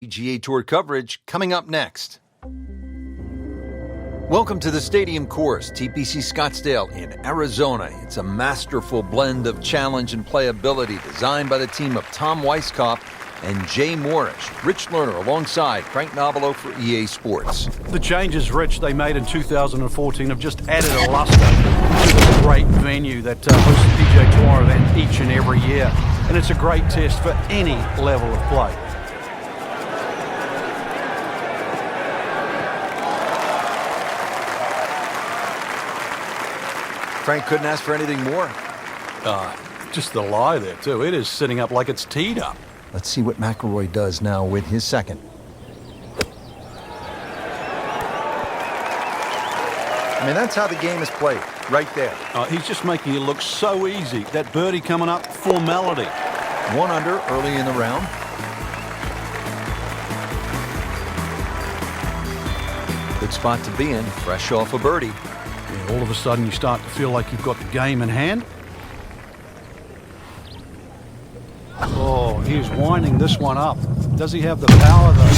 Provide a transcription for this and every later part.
PGA Tour coverage coming up next. Welcome to the Stadium Course, TPC Scottsdale in Arizona. It's a masterful blend of challenge and playability designed by the team of Tom Weisskopf and Jay Morrish. Rich Lerner alongside Frank Nobilo for EA Sports. The changes, Rich, they made in 2014 have just added a luster to this great venue that hosts the PGA Tour event each and every year. And it's a great test for any level of play. Frank couldn't ask for anything more. Just the lie there, too. It is sitting up like it's teed up. Let's see what McIlroy does now with his second. I mean, that's how the game is played, right there. He's just making it look so easy. That birdie coming up, formality. 1 under early in the round. Good spot to be in, fresh off a birdie. Yeah, all of a sudden you start to feel like you've got the game in hand. Oh, he's winding this one up. Does he have the power, though?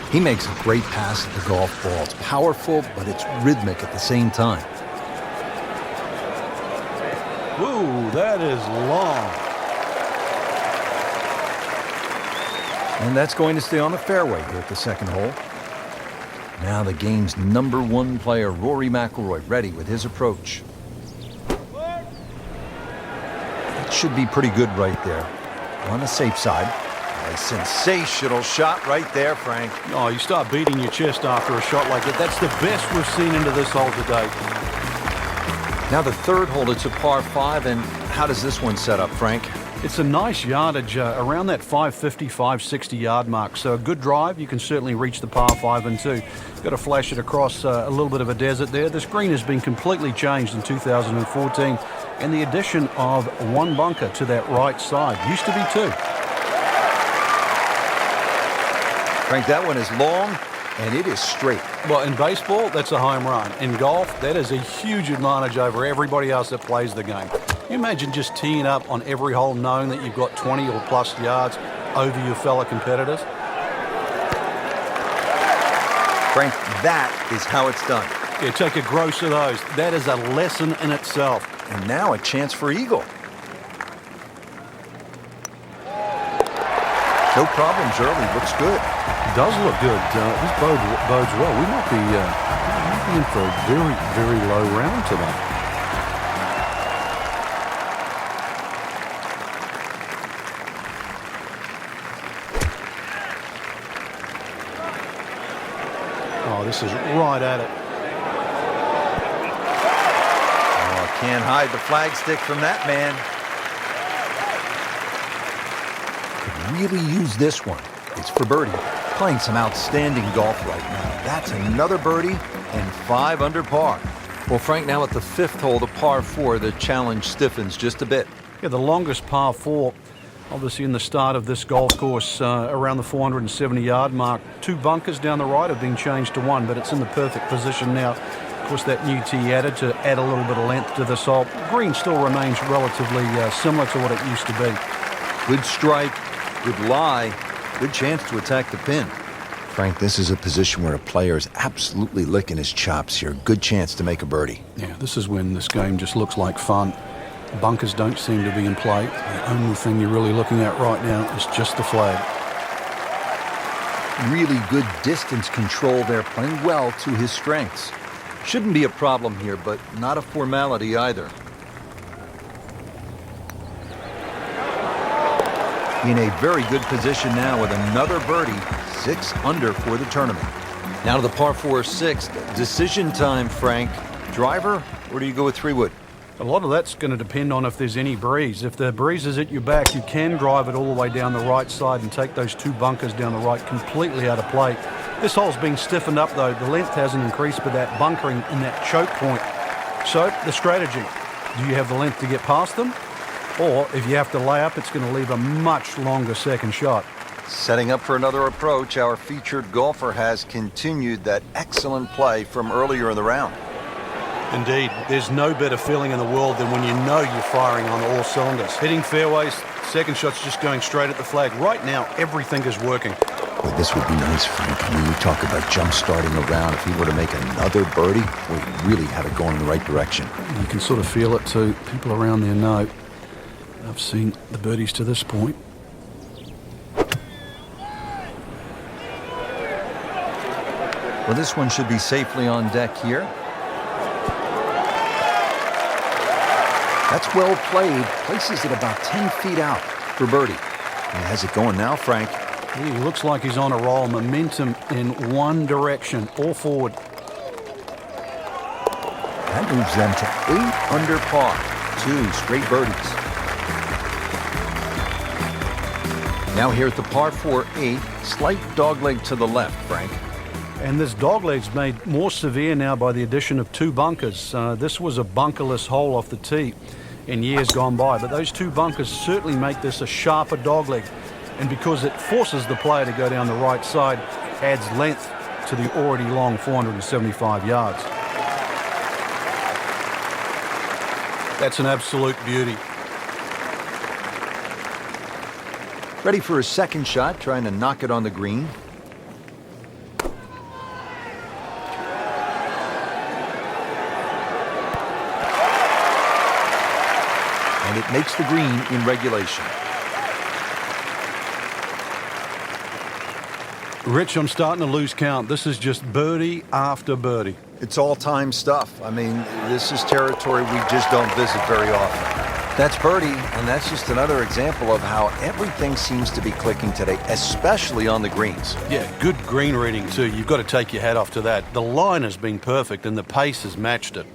He makes a great pass at the golf ball. It's powerful, but it's rhythmic at the same time. Ooh, that is long. And that's going to stay on the fairway here at the second hole. Now the game's #1 player, Rory Mcilroy, ready with his approach. It should be pretty good right there. On the safe side. A sensational shot right there, Frank. Oh, you start beating your chest after a shot like that. That's the best we've seen into this hole today. Now the third hole, it's a par 5, and how does this one set up, Frank? It's a nice yardage around that 550, 560 yard mark. So a good drive, you can certainly reach the par 5 and 2. Got to flash it across a little bit of a desert there. This green has been completely changed in 2014, and the addition of 1 bunker to that right side. Used to be 2. Frank, that one is long, and it is straight. Well, in baseball, that's a home run. In golf, that is a huge advantage over everybody else that plays the game. Can you imagine just teeing up on every hole knowing that you've got 20 or plus yards over your fellow competitors? Frank, that is how it's done. Yeah, take a gross of those. That is a lesson in itself. And now a chance for eagle. No problems early. Looks good. It does look good. This bodes well. We might be in for a very, very low round today. Oh, this is right at it. Oh, can't hide the flagstick from that man. Could really use this one. It's for birdie. Playing some outstanding golf right now. That's another birdie and 5 under par. Well, Frank, now at the 5th hole, the par 4, the challenge stiffens just a bit. Yeah, the longest par 4, obviously in the start of this golf course, around the 470-yard mark. 2 bunkers down the right have been changed to 1, but it's in the perfect position now. Of course, that new tee added to add a little bit of length to this hole. Green still remains relatively similar to what it used to be. Good strike, good lie, good chance to attack the pin. Frank, this is a position where a player is absolutely licking his chops here. Good chance to make a birdie. Yeah, this is when this game just looks like fun. Bunkers don't seem to be in play. The only thing you're really looking at right now is just the flag. Really good distance control there, playing well to his strengths. Shouldn't be a problem here, but not a formality either. In a very good position now with another birdie, 6 under for the tournament. Now to the par 4 6th. Decision time, Frank. Driver, or do you go with 3-wood? A lot of that's going to depend on if there's any breeze. If the breeze is at your back, you can drive it all the way down the right side and take those 2 bunkers down the right completely out of play. This hole's been stiffened up, though. The length hasn't increased, but that bunkering in that choke point. So the strategy, do you have the length to get past them? Or if you have to lay up, it's going to leave a much longer second shot. Setting up for another approach, our featured golfer has continued that excellent play from earlier in the round. Indeed, there's no better feeling in the world than when you know you're firing on all cylinders. Hitting fairways Second shot's just going straight at the flag. Right now, everything is working. Boy, this would be nice, Frank. I mean, you talk about jump-starting a round. If he were to make another birdie, boy, he really had it going in the right direction. You can sort of feel it too. People around there know. I've seen the birdies to this point. Well, this one should be safely on deck here. That's well played. Places it about 10 feet out for birdie. He has it going now, Frank. He looks like he's on a roll. Momentum in one direction, all forward. That moves them to 8 under par. 2 straight birdies. Now here at the par 4 8, slight dogleg to the left, Frank. And this dogleg's made more severe now by the addition of 2 bunkers. This was a bunkerless hole off the tee in years gone by, but those 2 bunkers certainly make this a sharper dogleg. And because it forces the player to go down the right side, adds length to the already long 475 yards. That's an absolute beauty. Ready for a second shot, trying to knock it on the green. And it makes the green in regulation. Rich, I'm starting to lose count. This is just birdie after birdie. It's all-time stuff. I mean, this is territory we just don't visit very often. That's birdie, and that's just another example of how everything seems to be clicking today, especially on the greens. Yeah, good green reading too. You've got to take your hat off to that. The line has been perfect, and the pace has matched it.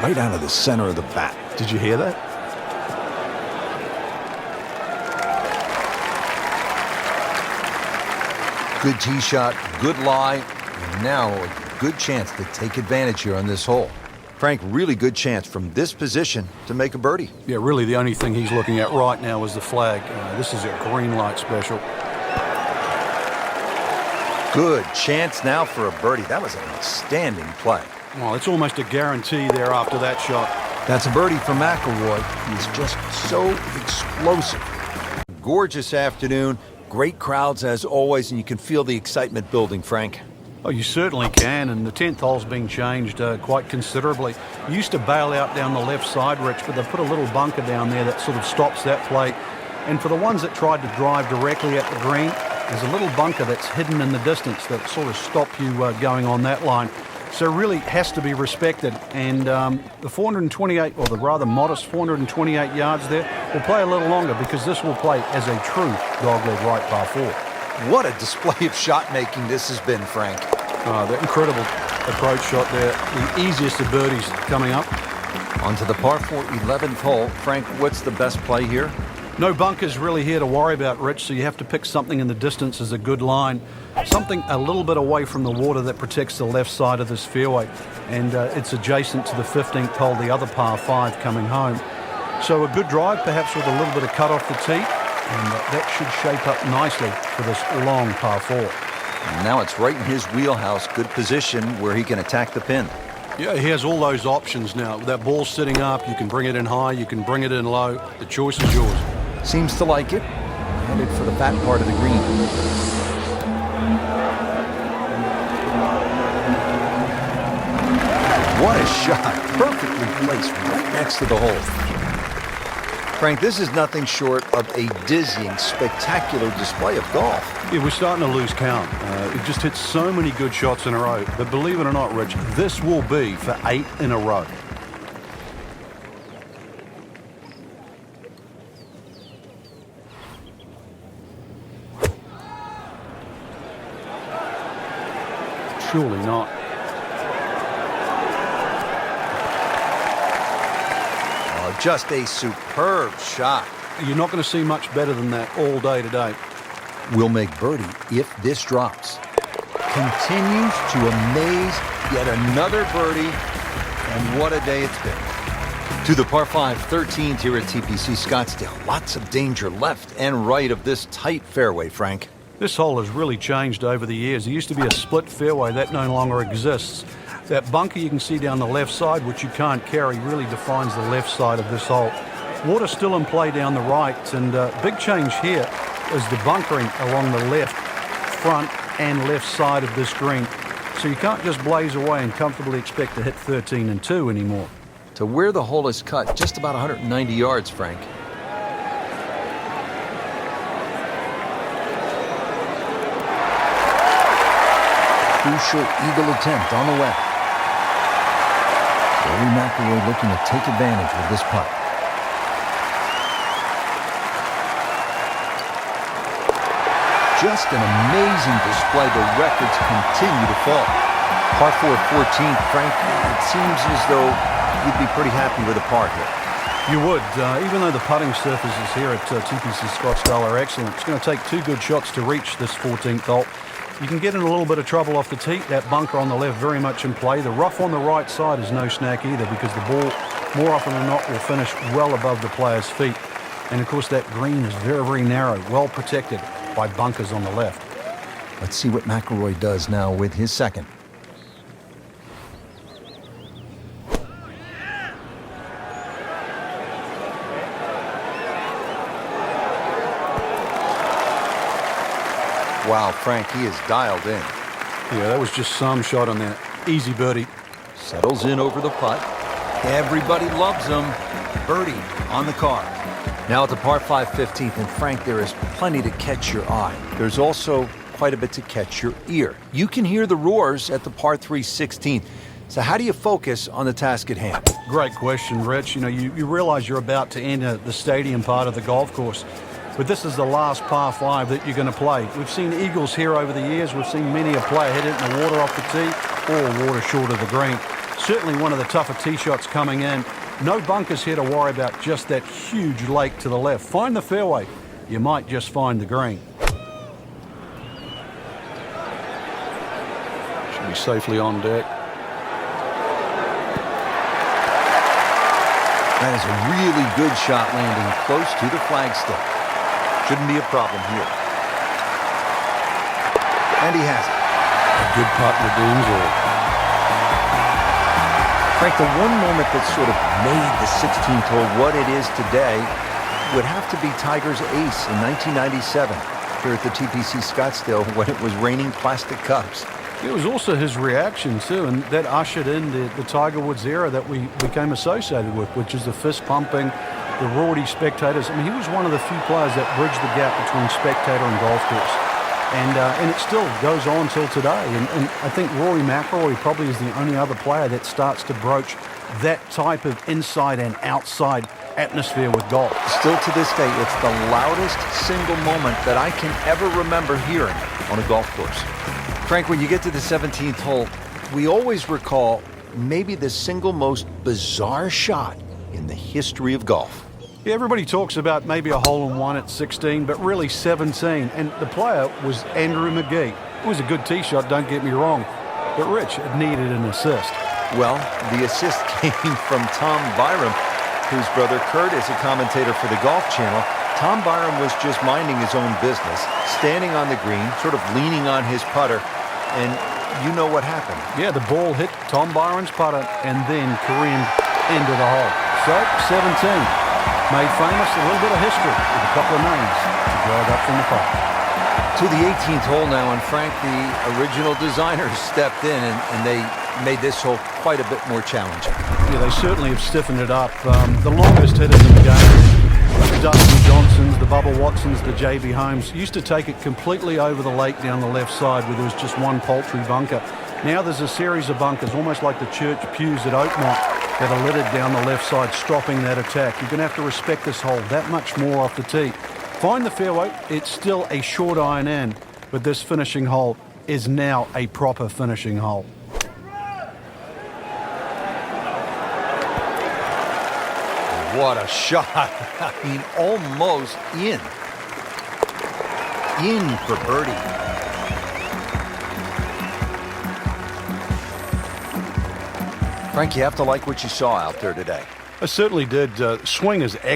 Right out of the center of the bat. Did you hear that? Good tee shot, good lie, and now a good chance to take advantage here on this hole. Frank, really good chance from this position to make a birdie. Yeah, really the only thing he's looking at right now is the flag. This is a green light special. Good chance now for a birdie. That was an outstanding play. Well, it's almost a guarantee there after that shot. That's a birdie for McIlroy. He's just so explosive. Gorgeous afternoon. Great crowds as always, and you can feel the excitement building, Frank. Oh, you certainly can, and the 10th hole's being changed quite considerably. You used to bail out down the left side, Rich, but they've put a little bunker down there that sort of stops that play. And for the ones that tried to drive directly at the green, there's a little bunker that's hidden in the distance that sort of stop you going on that line. So really has to be respected. And the 428, or the rather modest 428 yards there, will play a little longer because this will play as a true dogleg right par 4. What a display of shot making this has been, Frank. That incredible approach shot there. The easiest of birdies coming up. On to the par 4 11th hole. Frank, what's the best play here? No bunkers really here to worry about, Rich, so you have to pick something in the distance as a good line. Something a little bit away from the water that protects the left side of this fairway. And it's adjacent to the 15th hole, the other par 5 coming home. So a good drive, perhaps with a little bit of cut off the tee. And that should shape up nicely for this long par 4. And now it's right in his wheelhouse. Good position where he can attack the pin. Yeah, he has all those options now. That ball's sitting up. You can bring it in high. You can bring it in low. The choice is yours. Seems to like it. Headed for the fat part of the green. What a shot. Perfectly placed right next to the hole. Frank, this is nothing short of a dizzying, spectacular display of golf. Yeah, we're starting to lose count. It just hits so many good shots in a row. But believe it or not, Rich, this will be for 8 in a row. Surely not. Oh, just a superb shot. You're not going to see much better than that all day today. Will make birdie if this drops. Continues to amaze. Yet another birdie. And what a day it's been. To the par 5 13th here at TPC Scottsdale. Lots of danger left and right of this tight fairway, Frank. This hole has really changed over the years. There used to be a split fairway. That no longer exists. That bunker you can see down the left side, which you can't carry, really defines the left side of this hole. Water still in play down the right, and big change here is the bunkering along the left, front and left side of this green. So you can't just blaze away and comfortably expect to hit 13 and 2 anymore. To where the hole is cut, just about 190 yards, Frank. Crucial eagle attempt on the left. Rory Mcilroy looking to take advantage with this putt. Just an amazing display. The records continue to fall. Par 4 14th, Frank, it seems as though you'd be pretty happy with a par here. You would, even though the putting surfaces here at TPC Scottsdale are excellent. It's going to take 2 good shots to reach this 14th hole. You can get in a little bit of trouble off the tee. That bunker on the left very much in play. The rough on the right side is no snack either, because the ball, more often than not, will finish well above the player's feet. And of course, that green is very, very narrow, well protected by bunkers on the left. Let's see what McIlroy does now with his second. Wow, Frank, he is dialed in. Yeah, that was just some shot on that. Easy birdie. Settles in over the putt. Everybody loves him. Birdie on the card. Now at the par 5 15th, and Frank, there is plenty to catch your eye. There's also quite a bit to catch your ear. You can hear the roars at the par 3 16th. So how do you focus on the task at hand? Great question, Rich. You know, you realize you're about to enter the stadium part of the golf course. But this is the last par 5 that you're going to play. We've seen eagles here over the years. We've seen many a player hit it in the water off the tee or water short of the green. Certainly one of the tougher tee shots coming in. No bunkers here to worry about, just that huge lake to the left. Find the fairway. You might just find the green. Should be safely on deck. That is a really good shot, landing close to the flagstick. Shouldn't be a problem here. And he has it. A good putt redeems all. Frank, the one moment that sort of made the 16th hole what it is today would have to be Tiger's ace in 1997 here at the TPC Scottsdale when it was raining plastic cups. It was also his reaction too, and that ushered in the Tiger Woods era that we became associated with, which is the fist pumping, the rowdy spectators. I mean, he was one of the few players that bridged the gap between spectator and golf course. And it still goes on till today. And I think Rory Mcilroy probably is the only other player that starts to broach that type of inside and outside atmosphere with golf. Still to this day, it's the loudest single moment that I can ever remember hearing on a golf course. Frank, when you get to the 17th hole, we always recall maybe the single most bizarre shot in the history of golf. Yeah, everybody talks about maybe a hole-in-one at 16, but really 17. And the player was Andrew McGee. It was a good tee shot, don't get me wrong. But Rich, it needed an assist. Well, the assist came from Tom Byram, whose brother Kurt is a commentator for the Golf Channel. Tom Byram was just minding his own business, standing on the green, sort of leaning on his putter, and you know what happened. Yeah, the ball hit Tom Byram's putter and then careened into the hole. So, 17. Made famous, a little bit of history with a couple of names to drag up from the putt. To the 18th hole now, and Frank, the original designers stepped in and they made this hole quite a bit more challenging. Yeah, they certainly have stiffened it up. The longest hitters in the game, the Dustin Johnsons, the Bubba Watsons, the J.B. Holmes, used to take it completely over the lake down the left side where there was just one paltry bunker. Now there's a series of bunkers, almost like the church pews at Oakmont, that are littered down the left side, stopping that attack. You're going to have to respect this hole that much more off the tee. Find the fairway. It's still a short iron in, but this finishing hole is now a proper finishing hole. What a shot. I mean, almost in. In for birdie. Frank, you have to like what you saw out there today. I certainly did. Swing is excellent.